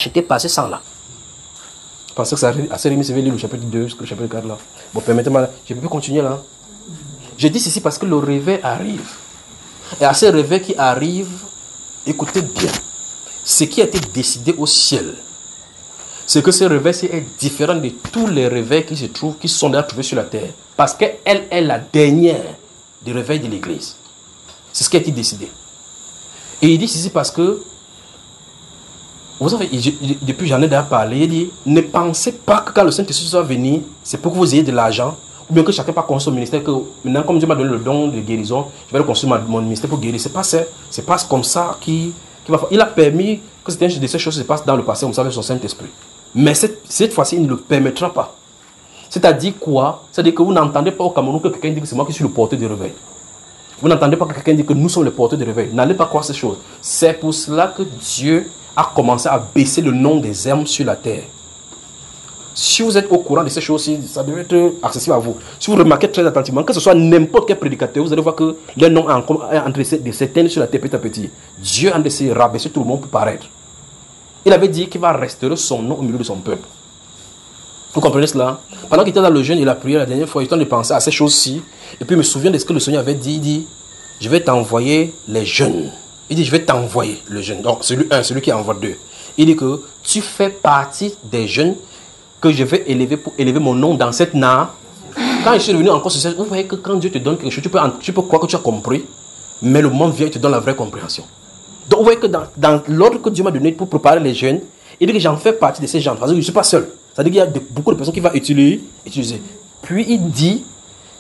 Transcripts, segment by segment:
J'étais passé sans là. Je pensais que ça assez remis, c'est le chapitre 2, le chapitre 4 là. Bon, permettez-moi, je peux continuer là. Je dis ceci parce que le réveil arrive. Et à ce réveil qui arrive, écoutez bien, ce qui a été décidé au ciel, c'est que ce réveil est différent de tous les réveils qui sont déjà trouvés sur la terre. Parce qu'elle est la dernière des réveils de l'église. C'est ce qui a été décidé. Et il dit ceci parce que, vous savez, depuis j'en ai déjà parlé, il dit, ne pensez pas que quand le Saint-Esprit soit venu, c'est pour que vous ayez de l'argent, ou bien que chacun va construire son ministère, que maintenant comme Dieu m'a donné le don de guérison, je vais le construire mon ministère pour guérir. C'est pas ça, c'est pas comme ça qui va faire. Il a permis que certaines de ces choses se passent dans le passé, comme ça avec son Saint-Esprit. Mais cette fois-ci, il ne le permettra pas. C'est-à-dire quoi? C'est-à-dire que vous n'entendez pas au Cameroun que quelqu'un dit que c'est moi qui suis le porteur de réveil. Vous n'entendez pas que quelqu'un dit que nous sommes les porteurs de réveil. N'allez pas croire ces choses. C'est pour cela que Dieu a commencé à baisser le nom des âmes sur la terre. Si vous êtes au courant de ces choses-ci, ça devrait être accessible à vous. Si vous remarquez très attentivement, que ce soit n'importe quel prédicateur, vous allez voir que le nom est entre de certaines sur la terre petit à petit. Dieu a décidé de rabaisser tout le monde pour paraître. Il avait dit qu'il va restaurer son nom au milieu de son peuple. Vous comprenez cela? Pendant qu'il était dans le jeûne et la prière la dernière fois, il était en train de penser à ces choses-ci. Et puis il me souvient de ce que le Seigneur avait dit. Il dit, je vais t'envoyer les jeunes. Il dit, je vais t'envoyer le jeune. Donc celui qui envoie 2. Il dit que tu fais partie des jeunes que je vais élever pour élever mon nom dans cette nation. Quand je suis revenu encore sur ça, vous voyez que quand Dieu te donne quelque chose, tu peux croire que tu as compris, mais le moment vient et te donne la vraie compréhension. Donc vous voyez que dans l'ordre que Dieu m'a donné pour préparer les jeunes, il dit que j'en fais partie de ces gens. Parce que je ne suis pas seul. C'est-à-dire qu'il y a beaucoup de personnes qui vont utiliser. Puis il dit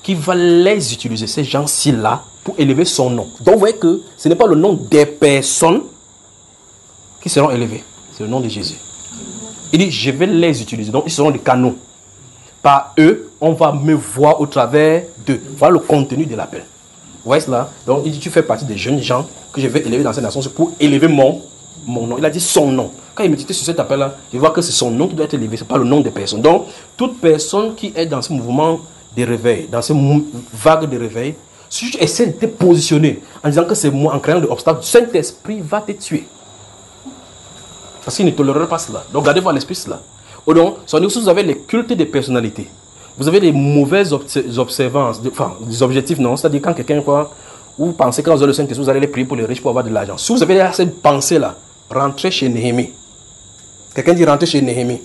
qu'il va les utiliser, ces gens-ci là, pour élever son nom. Donc vous voyez que ce n'est pas le nom des personnes qui seront élevées. C'est le nom de Jésus. Il dit, je vais les utiliser. Donc ils seront des canaux. Par eux, on va me voir au travers d'eux. Voilà le contenu de l'appel. Vous voyez cela? Donc il dit, tu fais partie des jeunes gens que je vais élever dans cette nation pour élever mon nom. Il a dit son nom. Quand il méditait sur cet appel-là, il voit que c'est son nom qui doit être élevé, ce n'est pas le nom des personnes. Donc, toute personne qui est dans ce mouvement de réveil, dans ce vague de réveil, si tu essaies de te positionner en disant que c'est moi, en créant des obstacles, le Saint-Esprit va te tuer. Parce qu'il ne tolérera pas cela. Donc, gardez-vous à l'esprit cela. Ou donc, si vous avez les cultes des personnalités, vous avez des mauvaises observances, des objectifs, non? C'est-à-dire quand quelqu'un croit, vous pensez que quand vous avez le Saint-Esprit, vous allez les prier pour les riches pour avoir de l'argent. Si vous avez cette pensée-là, rentrez chez Néhémie. Quelqu'un dit rentrer chez Néhémie.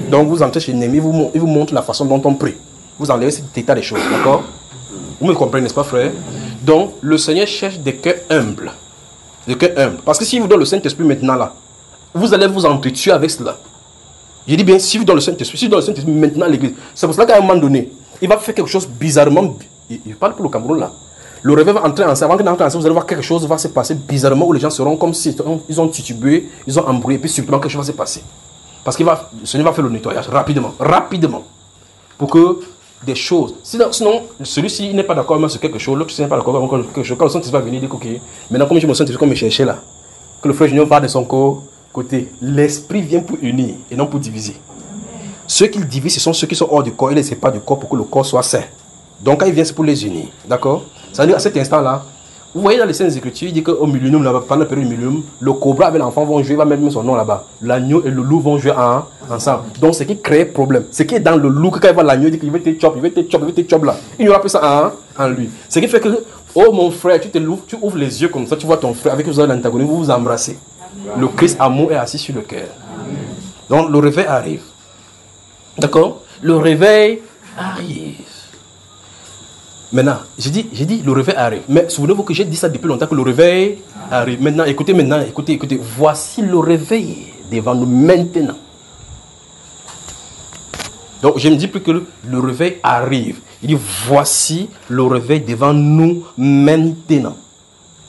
Donc vous entrez chez Néhémie, il vous montre la façon dont on prie. Vous enlevez cet état des choses, d'accord? Vous me comprenez, n'est-ce pas, frère? Donc le Seigneur cherche des cœurs humbles. Des cœurs humbles. Parce que s'il vous donne le Saint-Esprit maintenant là, vous allez vous entretuer avec cela. Je dis bien, si vous donne le Saint-Esprit, maintenant à l'église, c'est pour cela qu'à un moment donné, il va faire quelque chose bizarrement. Il parle pour le Cameroun là. Le réveil va entrer en scène. Avant qu'il entre en scène, vous allez voir quelque chose va se passer bizarrement où les gens seront comme si ils ont titubé, ils ont embrouillé, puis subitement quelque chose va se passer. Parce que le Seigneur va faire le nettoyage rapidement. Pour que des choses. Sinon, celui-ci n'est pas d'accord même sur quelque chose, l'autre n'est pas d'accord avec quelque chose. Quand le Saint-Esprit va venir, il dit, ok, maintenant comme je me sens comme me chercher là, que le frère Junior va de son côté, l'esprit vient pour unir et non pour diviser. Ceux qui divisent, ce sont ceux qui sont hors du corps, et ne sont pas du corps pour que le corps soit sain. Donc quand il vient, c'est pour les unir. D'accord? Ça veut dire à cet instant-là, vous voyez dans les Saintes Écritures, il dit qu'au millénium, pendant la période du millénium, le cobra avec l'enfant vont jouer, il va mettre même son nom là-bas. L'agneau et le loup vont jouer ensemble. Donc ce qui crée problème. Ce qui est dans le loup, quand il voit l'agneau, il dit qu'il veut te chop, il veut te chop là. Il n'y aura plus ça en lui. Ce qui fait que, oh mon frère, tu ouvres les yeux comme ça, tu vois ton frère, avec vous avez l'antagonisme, vous vous embrassez. Le Christ amour est assis sur le cœur. Donc le réveil arrive. D'accord? Le réveil arrive. Maintenant, j'ai dit le réveil arrive. Mais souvenez-vous que j'ai dit ça depuis longtemps que le réveil arrive. Maintenant, écoutez. Voici le réveil devant nous maintenant. Donc, je ne dis plus que le réveil arrive. Il dit voici le réveil devant nous maintenant.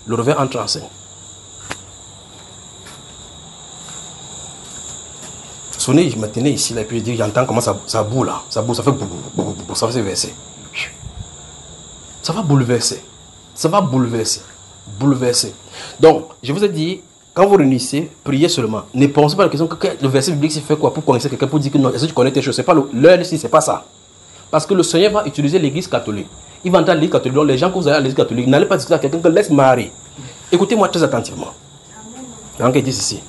Le réveil entre en scène. Souvenez, je me tenais ici, là, et puis j'entends comment ça boue là. Ça boue, ça fait boum, ça fait ces versets. Ça va bouleverser. Donc, je vous ai dit, quand vous réunissez, priez seulement. Ne pensez pas à la question que le verset biblique c'est fait quoi pour connaître quelqu'un, pour dire que non, est-ce que tu connais tes choses? C'est pas l'heure ici, c'est pas ça. Parce que le Seigneur va utiliser l'église catholique. Il va entrer à l'église catholique. Donc, les gens que vous allez à l'église catholique, n'allez pas discuter à quelqu'un que laisse Marie. Écoutez-moi très attentivement. Donc, il dit ceci.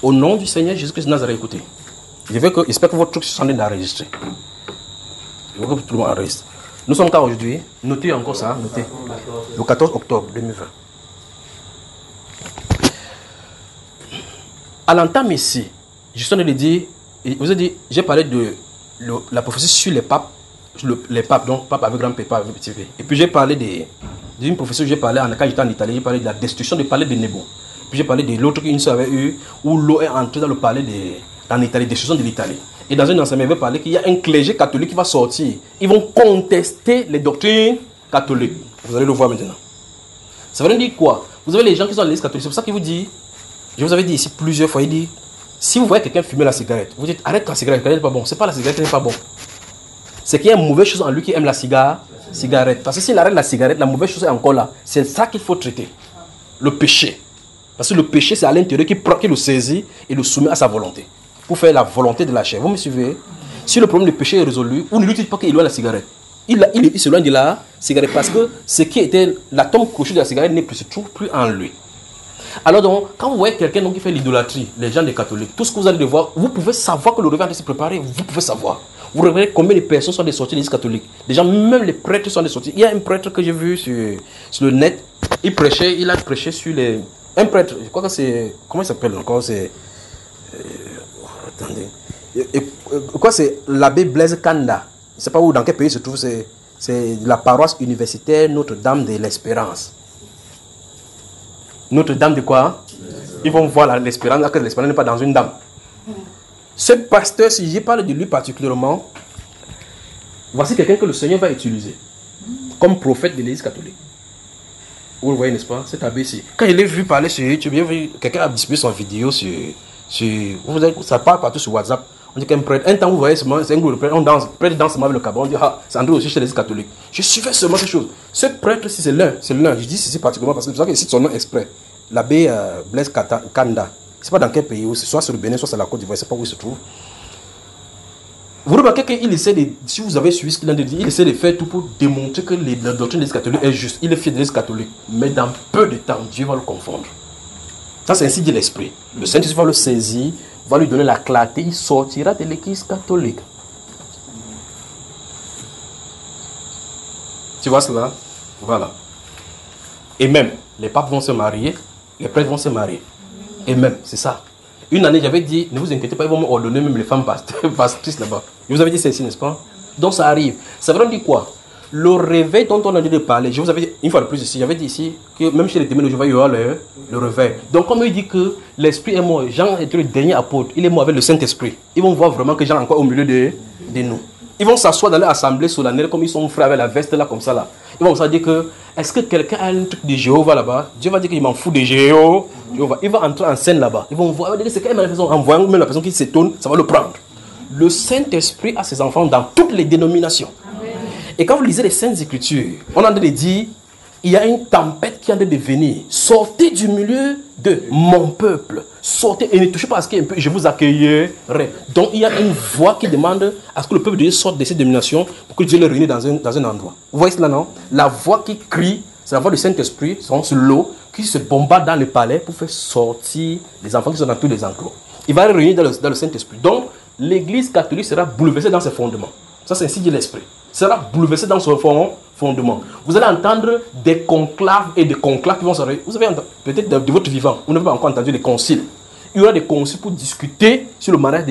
Au nom du Seigneur Jésus-Christ de Nazareth, écoutez. J'espère que votre truc se est enregistré. Je veux que tout le monde enregistre. Nous sommes quand aujourd'hui? Notez encore ça, notez. Le 14 octobre 2020. À l'entame ici, je suis en train de dire, vous avez dit, j'ai parlé de la prophétie sur les papes, donc pape avec grand P, pape avec petit P. Et puis j'ai parlé d'une prophétie que j'ai parlé quand j'étais en Italie, j'ai parlé de la destruction du palais de Nebo. Puis j'ai parlé de l'autre qu'une sœur avait eu, où l'eau est entrée dans le palais en Italie, destruction de l'Italie. Et dans un enseignement, il avait parlé qu'il y a un clergé catholique qui va sortir. Ils vont contester les doctrines catholiques. Vous allez le voir maintenant. Ça veut dire quoi? Vous avez les gens qui sont à l'église catholique. C'est pour ça qu'il vous dit, je vous avais dit ici plusieurs fois, il dit, si vous voyez quelqu'un fumer la cigarette, vous dites, arrête la cigarette n'est pas bon. C'est pas la cigarette qui n'est pas bon. C'est qu'il y a une mauvaise chose en lui qui aime la cigarette. Parce que s'il arrête la cigarette, la mauvaise chose est encore là. C'est ça qu'il faut traiter. Le péché. Parce que le péché, c'est à l'intérieur qui le saisit et le soumet à sa volonté. Pour faire la volonté de la chair. Vous me suivez? Si le problème du péché est résolu, vous ne lui dites pas qu'il éloigne la cigarette. Il s'éloigne de la cigarette parce que ce qui était l'atome crochu de la cigarette ne se trouve plus en lui. Alors donc, quand vous voyez quelqu'un qui fait l'idolâtrie, les gens des catholiques, tout ce que vous allez devoir, vous pouvez savoir que le réveil est se préparer, vous pouvez savoir. Vous regardez combien de personnes sont des sorties de l'église catholique. Des gens, même les prêtres sont des sorties. Il y a un prêtre que j'ai vu sur le net, il a prêché sur les... Un prêtre, je crois que c'est... Comment il s'appelle encore? C'est... attendez. Quoi, c'est l'abbé Blaise Kanda. Je ne sais pas où, dans quel pays il se trouve. C'est la paroisse universitaire Notre-Dame de l'Espérance. Notre-Dame de quoi? Ils vont voir l'espérance, que l'espérance n'est pas dans une dame. Ce pasteur, si je parle de lui particulièrement, voici quelqu'un que le Seigneur va utiliser comme prophète de l'église catholique. Vous le voyez, n'est-ce pas? Cet abbé-ci. Quand je l'ai vu parler sur YouTube, quelqu'un a distribué son vidéo ça part partout sur WhatsApp. On dit qu'un prêtre, un temps vous voyez seulement, c'est un groupe de prêtres, on danse, prêtre danse seulement avec le cabron, on dit, ah, c'est André aussi chez l'église catholique. Je suivais seulement ces choses. Ce prêtre-ci, c'est l'un. Je dis ceci particulièrement parce que c'est pour ça qu'il cite son nom exprès. L'abbé Blaise Kanda. Je ne sais pas dans quel pays, soit sur le Bénin, soit sur la Côte d'Ivoire, je ne sais pas où il se trouve. Vous remarquez qu'il essaie de, si vous avez suivi ce qu'il a dit, il essaie de faire tout pour démontrer que la doctrine de l'église catholique est juste. Il est fier de l'église catholique. Mais dans peu de temps, Dieu va le confondre. Ça, c'est ainsi dit l'esprit. Le Saint-Esprit va le saisir, va lui donner la clarté, il sortira de l'église catholique. Tu vois cela? Voilà. Et même, les papes vont se marier, les prêtres vont se marier. Et même, c'est ça. Une année, j'avais dit, ne vous inquiétez pas, ils vont me ordonner même les femmes pastrices là-bas. Je vous avais dit ceci, n'est-ce pas? Donc ça arrive. Ça veut dire quoi? Le réveil dont on a dit de parler, je vous avais dit, une fois de plus ici, j'avais dit ici, que même chez les témoins de Jéhovah, il y aura le réveil. Donc comme il dit que l'Esprit est mort, Jean est le dernier apôtre, il est mort avec le Saint-Esprit. Ils vont voir vraiment que Jean est encore au milieu de nous. Ils vont s'asseoir dans leur assemblée solennelle comme ils sont frères avec la veste là, comme ça là. Ils vont se dire que, est-ce que quelqu'un a un truc de Jéhovah là-bas? Dieu va dire qu'il m'en fout de Jéhovah. Il va entrer en scène là-bas. Ils vont voir, c'est quand même la personne, en voyant même la personne qui s'étonne, ça va le prendre. Le Saint-Esprit a ses enfants dans toutes les dénominations. Et quand vous lisez les Saintes Écritures, on a dit, il y a une tempête qui est en train de venir. Sortez du milieu de mon peuple. Sortez et ne touchez pas à ce qui est un peu, je vous accueillerai. Donc il y a une voix qui demande à ce que le peuple de Dieu sorte de cette domination pour que Dieu le réunisse dans un endroit. Vous voyez cela, non? La voix qui crie, c'est la voix du Saint-Esprit, c'est l'eau qui se bombarde dans le palais pour faire sortir les enfants qui sont dans tous les enclos. Il va les réunir dans le Saint-Esprit. Donc l'église catholique sera bouleversée dans ses fondements. Ça, c'est ainsi dit l'Esprit. Sera bouleversé dans son fondement. Vous allez entendre des conclaves et des conclaves qui vont se réunir. Vous avez peut-être de votre vivant, vous n'avez pas encore entendu des conciles. Il y aura des conciles pour discuter sur le mariage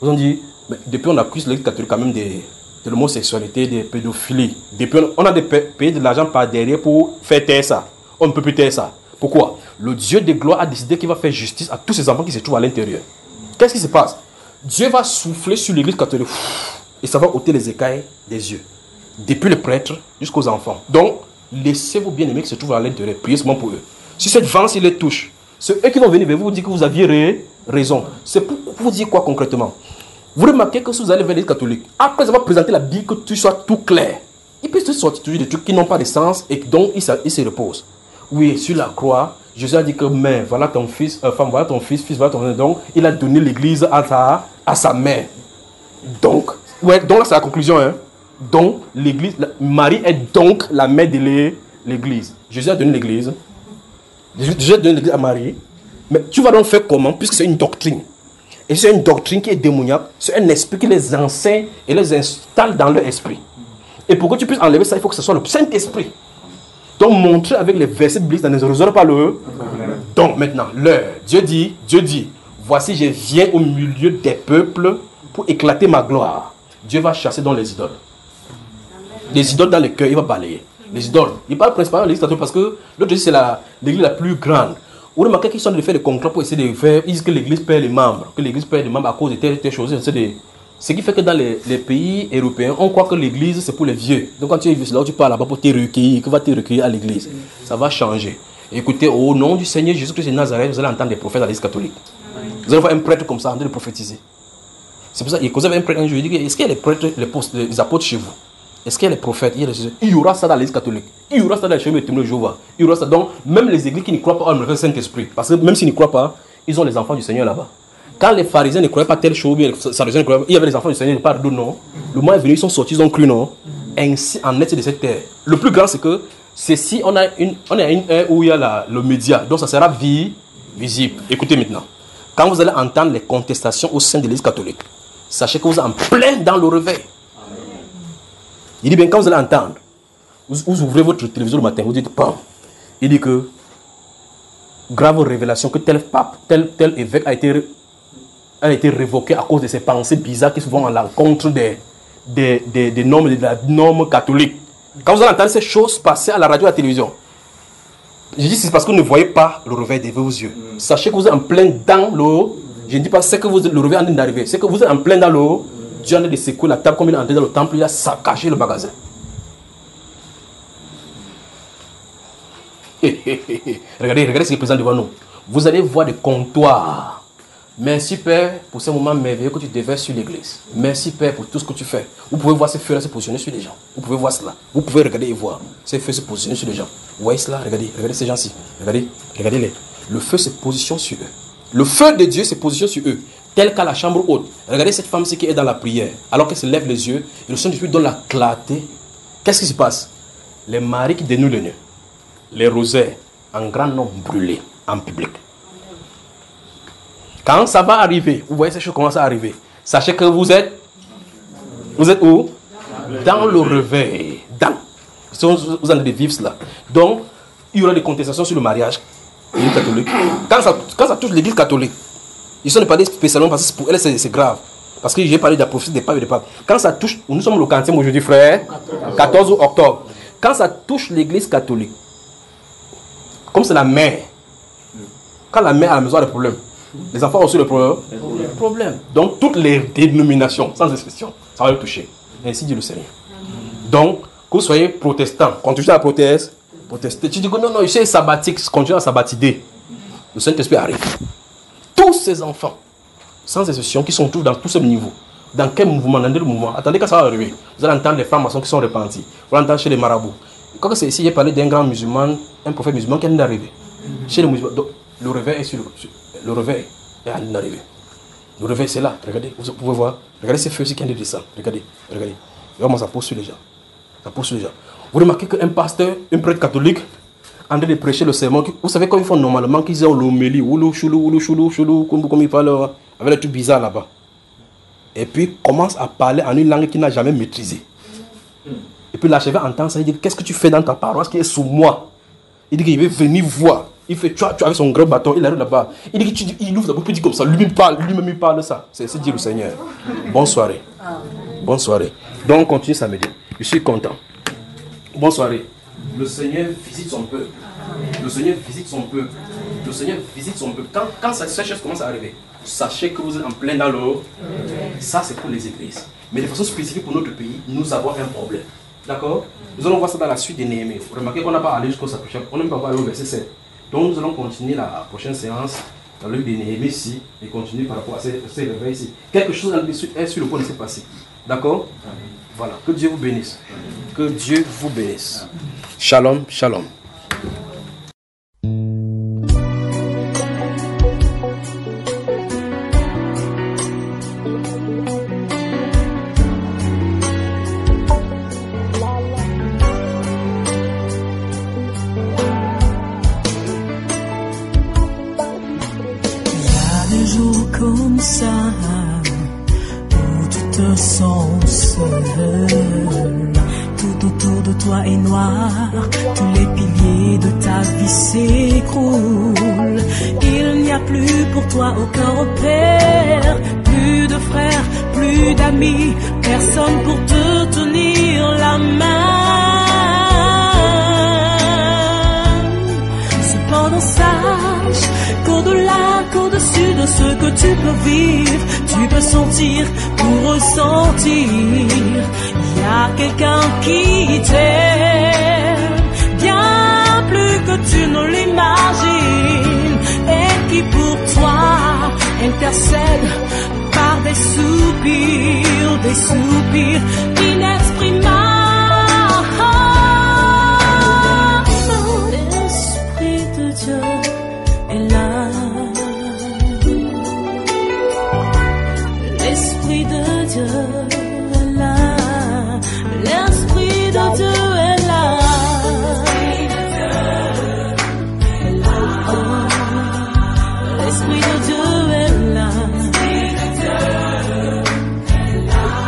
vous ont dit, mais depuis on accuse l'église catholique quand même de l'homosexualité, des pédophilies. Depuis on a payé de l'argent par derrière pour faire taire ça. On ne peut plus taire ça. Pourquoi? Le Dieu de gloire a décidé qu'il va faire justice à tous ces enfants qui se trouvent à l'intérieur. Qu'est-ce qui se passe? Dieu va souffler sur l'église catholique. Et ça va ôter les écailles des yeux. Depuis les prêtres jusqu'aux enfants. Donc, laissez vos bien-aimés qui se trouvent à l'intérieur. Priez seulement pour eux. Si cette vent, s'il les touche, c'est eux qui vont venir vers vous, vous dire que vous aviez raison. C'est pour vous dire quoi concrètement? Vous remarquez que si vous allez vers l'église catholique, après avoir présenté la Bible, que tu sois tout clair, il peut se sortir toujours des trucs qui n'ont pas de sens et donc il se repose. Oui, sur la croix, Jésus a dit que mère, voilà ton fils, femme, voilà ton fils, voilà ton fils. Donc, il a donné l'église à sa mère. Donc, ouais, donc là c'est la conclusion. Hein. Donc, l'église, Marie est donc la mère de l'église. Jésus a donné l'église. Jésus a donné l'église à Marie. Mais tu vas donc faire comment? Puisque c'est une doctrine. Et c'est une doctrine qui est démoniaque. C'est un esprit qui les enseigne et les installe dans leur esprit. Et pour que tu puisses enlever ça, il faut que ce soit le Saint-Esprit. Donc montrer avec les versets bibliques, ça ne résout pas le... Donc maintenant, l'heure. Dieu dit, voici je viens au milieu des peuples pour éclater ma gloire. Dieu va chasser dans les idoles. Les idoles dans le cœur, il va balayer. Les idoles. Il parle principalement de l'église catholique parce que l'autre c'est l'église la plus grande. Vous remarquez qu'ils sont en train de faire des contrats pour essayer de faire. Ils disent que l'église perd les membres. Que l'église perd les membres à cause de telles choses. Ce qui fait que dans les pays européens, on croit que l'église c'est pour les vieux. Donc quand tu es vieux, c'est là où tu pars là-bas pour te recueillir. Que va te recueillir à l'église. Ça va changer. Écoutez, au nom du Seigneur Jésus-Christ de Nazareth, vous allez entendre des prophètes à l'église catholique. Vous allez voir un prêtre comme ça en train de prophétiser. C'est pour ça que vous avez un prêtre un jour, il dit, est-ce qu'il y a les prêtres, les apôtres chez vous? Est-ce qu'il y a les prophètes? Il y aura ça dans l'église catholique. Il y aura ça dans les chemins de témoins de Jéhovah. Il y aura ça. Donc, même les églises qui ne croient pas au Saint-Esprit, parce que même s'ils ne croient pas, ils ont les enfants du Seigneur là-bas. Quand les pharisiens ne croyaient pas telle chose, les sadducéens ne croyaient pas, il y avait les enfants du Seigneur, pas de non. Le mois est venu, ils sont sortis, ils ont cru non. Ainsi en est de cette terre. Le plus grand, c'est que ceci, on a une ère où il y a le média, donc ça sera visible. Écoutez maintenant. Quand vous allez entendre les contestations au sein de l'église catholique, sachez que vous êtes en plein dans le réveil. Il dit bien, quand vous allez entendre, vous ouvrez votre télévision le matin, vous dites, pam. Il dit que, grave révélation, que tel pape, tel évêque a été révoqué à cause de ses pensées bizarres qui vont à l'encontre des normes, de la norme catholique. Quand vous allez entendre ces choses passer à la radio et à la télévision, je dis c'est parce que vous ne voyez pas le réveil de vos yeux. Sachez que vous êtes en plein dans l'eau. Je ne dis pas c'est que le réveil est en train d'arriver. C'est que vous êtes en plein dans l'eau. Dieu en train de secouer la table comme il est entré dans le temple. Il a saccagé le magasin. Regardez ce qui est présent devant nous. Vous allez voir des comptoirs. Merci Père pour ce moment merveilleux que tu déverses sur l'église. Merci Père pour tout ce que tu fais. Vous pouvez voir ces feux-là se positionner sur les gens. Vous pouvez voir cela. Vous pouvez regarder et voir ces feux se positionner sur les gens. Vous voyez cela? Regardez ces gens-ci. Regardez-les. Le feu se positionne sur eux. Le feu de Dieu se positionne sur eux. Tel qu'à la chambre haute. Regardez cette femme-ci qui est dans la prière. Alors qu'elle se lève les yeux, et le Saint-Esprit donne la clarté. Qu'est-ce qui se passe? Les maris qui dénouent les nœuds. Les rosaires en grand nombre brûlés en public. Quand ça va arriver, vous voyez ces choses commencent à arriver. Sachez que vous êtes où? Dans le réveil. Vous en avez vivre cela. Donc, il y aura des contestations sur le mariage. L'église catholique. Quand ça touche l'église catholique, ils sont pas spécialement parce que pour elle c'est grave. Parce que j'ai parlé de la prophétie des papes et des papes. Quand ça touche, nous sommes le 40e aujourd'hui, frère, 14 octobre. Quand ça touche l'église catholique, comme c'est la mère, quand la mère à la maison a des problèmes, les enfants ont aussi le problème. Donc, toutes les dénominations, sans exception, ça va les toucher. Ainsi dit le Seigneur. Donc, que vous soyez protestant, continuez à protester. Tu dis que non, je suis sabbatique, continue à sabbatider. Le Saint-Esprit arrive. Tous ces enfants, sans exception, qui sont tous dans tous ces niveaux, dans quel mouvement, dans quel mouvement, attendez quand ça va arriver. Vous allez entendre les francs-maçons qui sont repentis. Vous allez entendre chez les marabouts. Quand c'est ici, j'ai parlé d'un grand musulman, un prophète musulman qui est arrivé. Chez les musulmans, donc, le réveil est sur le réveil est en train d'arriver. Le réveil, c'est là. Regardez, vous pouvez voir. Regardez ces feux qui viennent de descendre. Regardez. Regardez comment ça pousse sur les gens. Vous remarquez qu'un pasteur, un prêtre catholique, en train de prêcher le sermon, vous savez comment ils font normalement, qu'ils ont l'homélie, comme ils parlent, avec les trucs bizarres là-bas. Et puis, commence à parler en une langue qu'il n'a jamais maîtrisée. Et puis l'archevêque entend ça, il dit, qu'est-ce que tu fais dans ta paroisse qui est sous moi? Il dit qu'il veut venir voir. Il fait, tu avec son grand bâton, il arrive là-bas. Il dit qu'il ouvre la bouche, il dit comme ça, lui-même il parle ça. C'est dire le Seigneur. Bonne soirée. Bonne soirée. Donc, on continue samedi. Je suis content. Bonne soirée. Le Seigneur visite son peuple. Le Seigneur visite son peuple. Le Seigneur visite son peuple. Quand ces choses commencent à arriver, sachez que vous êtes en plein dans l'eau. Ça, c'est pour les églises. Mais de façon spécifique pour notre pays, nous avons un problème. D'accord? Nous allons voir ça dans la suite de Néhémie. Remarquez qu'on n'a pas allé jusqu'au chapitre. On n'a même pas allé au verset 7. Donc nous allons continuer la prochaine séance dans le livre de Néhémie ici et continuer par rapport à ces réveils ici. Quelque chose est sur le point de se passer. D'accord? Voilà. Que Dieu vous bénisse. Que Dieu vous bénisse. Shalom, shalom. des jours comme ça où tu te sens seul. Tout autour de toi est noir, tous les piliers de ta vie s'écroulent. Il n'y a plus pour toi aucun repère, plus de frères, plus d'amis, personne pour te tenir la main. Cependant sache qu'au-delà, qu'au-dessus de ce que tu peux vivre, tu peux sentir ou ressentir, il y a quelqu'un qui t'aime bien plus que tu ne l'imagines, et qui pour toi intercède par des soupirs inexprimables. L'Esprit de Dieu est là. L'Esprit de Dieu est là. L'Esprit de Dieu est là. Oh, l'Esprit de Dieu est là.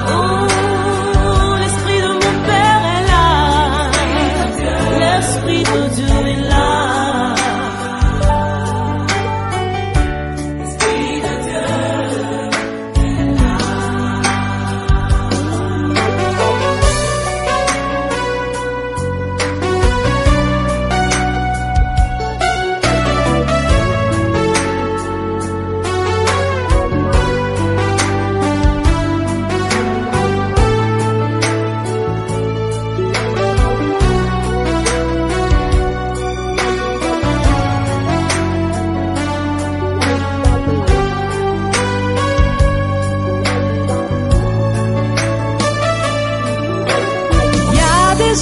Oh, l'Esprit de mon Père est là. L'Esprit de Dieu est là.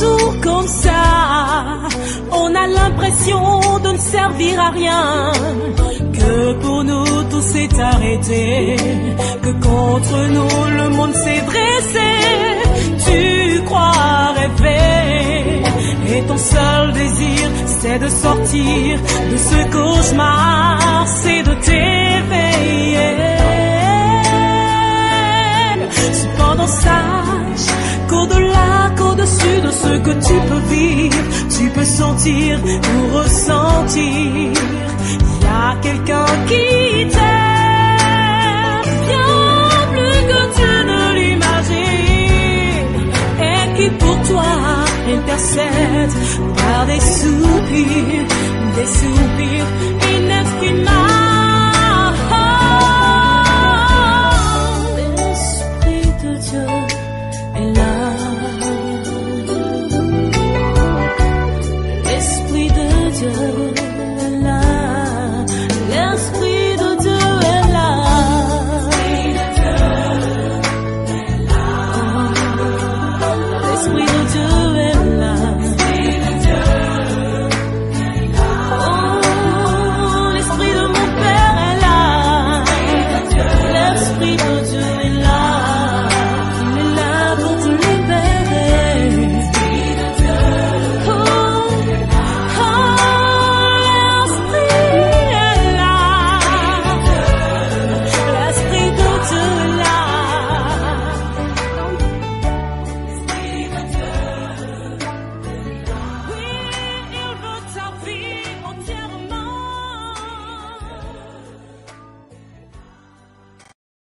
Jours comme ça, on a l'impression de ne servir à rien, que pour nous tout s'est arrêté, que contre nous le monde s'est dressé. Tu crois rêver, et ton seul désir c'est de sortir de ce cauchemar, c'est de t'éveiller. Cependant sache qu'au-delà, qu'au-dessus de ce que tu peux vivre, tu peux sentir ou ressentir, il y a quelqu'un qui t'aime bien plus que tu ne l'imagines, et qui pour toi intercède par des soupirs